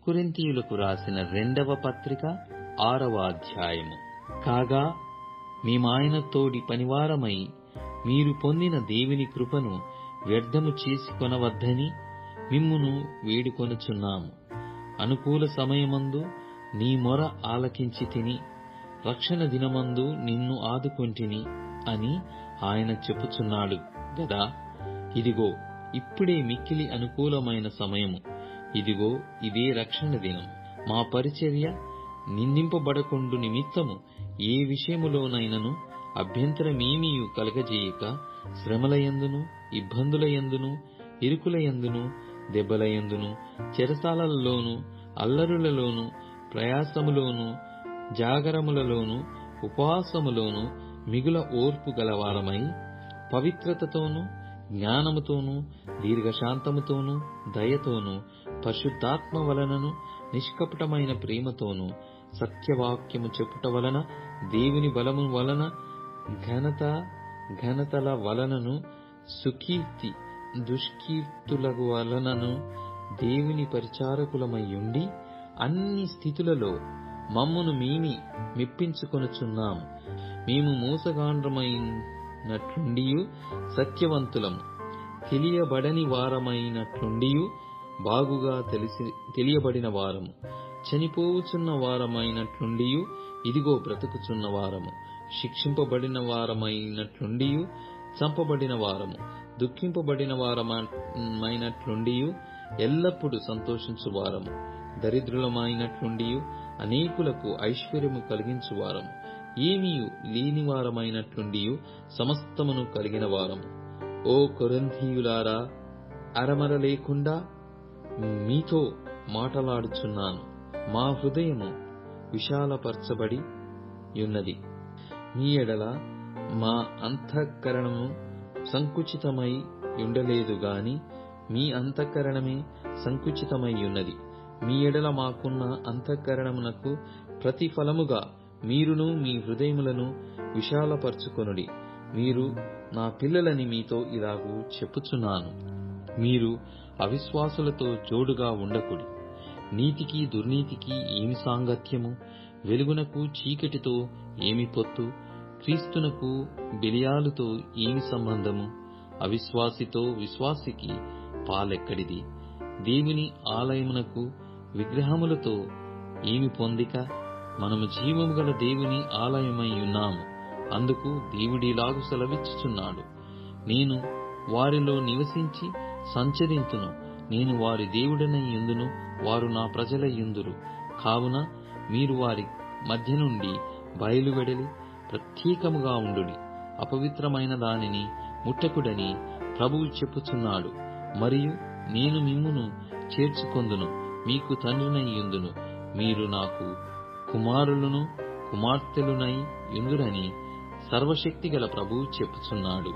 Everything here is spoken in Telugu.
కొరింథీయులకు రాసిన 2వ పత్రిక 6వ అధ్యాయము. కాగా మేమాయన తోడి పనివారమై మీరు పొందిన దేవుని కృపను వ్యర్థము చేసుకొనవద్దని మిమ్మును వేడుకొనుచున్నాము. అనుకూల సమయమందు నీ మొర ఆలకించి తిని, రక్షణ దినమందు నిన్ను ఆదుకొంటిని అని ఆయన చెప్పుచున్నాడు గదా. ఇదిగో ఇప్పుడే మిక్కిలి అనుకూలమైన సమయము, ఇదిగో ఇదే రక్షణ దినం. మా పరిచర్య నిందింపబడకుండు నిమిత్తము ఏ విషయములోనైనను అభ్యంతరమేమీయు కలగజేయక, శ్రమలయందును, ఇబ్బందులయందును, ఇరుకులయందును, దెబ్బలయందును, చెరసాలలోను, అల్లరులలోను, ప్రయాసములోను, జాగరములలోను, ఉపవాసములోను మిగుల ఓర్పు గలవారమై, పవిత్రతతోనూ జ్ఞానముతోనూ దీర్ఘశాంతముతోనూ దయతోనూ పరిశుద్ధాత్మ వలనను నిష్కపటమైన ప్రేమతోనూ సత్యవాక్యము చెప్పుట వలన దేవుని బలము వలన ఘనతల వలనను సుకీర్తి దుష్కీర్తుల వలనను దేవుని పరిచారకులమయ్యుండి అన్ని స్థితులలో మమ్మును మేమి మెప్పించుకొనుచున్నాము. మేము మోసగాండ్రమైనట్లుండియు సత్యవంతులము, తెలియబడని వారమైనట్లుండియు బాగుగా తెలియబడిన వారము, చనిపోవుచున్న వారమైనట్లుండియు ఇదిగో బ్రతుకుచున్న వారము, శిక్షింపబడిన వారమైనట్లుండియు చంపబడిన వారము, దుఃఖింపబడిన వారమైనట్లుండియు ఎల్లప్పుడూ సంతోషించు వారము, దరిద్రులమైనట్లుండియు అనేకులకు ఐశ్వర్యము కలిగించువారము, ఏమీయు లేని వారమైనట్లుండియు సమస్తమును కలిగిన వారము. ఓ కొరింథీయులారా, అరమర లేకుండా మీతో మాటలాడుచున్నాను. మా హృదయము విశాలపరచబడి యున్నది. మీ ఎడల మా అంతఃకరణము సంకుచితమై యుండలేదు గాని మీ అంతఃకరణమే సంకుచితమై యున్నది. మీ ఎడల మాకున్న అంతఃకరణమునకు ప్రతిఫలముగా మీరును మీ హృదయములను విశాలపరచుకొనుడి. మీరు నా పిల్లలని మీతో ఇలాగూ చెప్పుచున్నాను. మీరు అవిశ్వాసులతో జోడుగా ఉండకుడి. నీతికి దుర్నీతికి ఏమి సాంగత్యము? వెలుగునకు చీకటితో ఏమి పొత్తు? క్రీస్తునకు బెలియాలుతో ఏమి సంబంధము? అవిశ్వాసితో విశ్వాసికి పాలెక్కడిది? దేవుని ఆలయమునకు విగ్రహములతో ఏమి పొందిక? మనము జీవము గల దేవుని ఆలయమై ఉన్నాము. అందుకు దేవుడిలాగు సెలవిచ్చుచున్నాడు, నేను వారిలో నివసించి సంచరింతును, నేను వారి దేవుడనై యుందును, వారు నా ప్రజలై యుందురు. కావున మీరు వారి మధ్య నుండి బయలువెడలి ప్రత్యేకముగా ఉండుడి. అపవిత్రమైన దానిని ముట్టకుడని ప్రభువు చెప్పుచున్నాడు. మరియు నేను మిమ్మును చేర్చుకొందును, మీకు తండ్రినై యుందును, మీరు నాకు కుమారులను కుమార్తెలునై యుందురని సర్వశక్తిగల ప్రభువు చెప్పుచున్నాడు.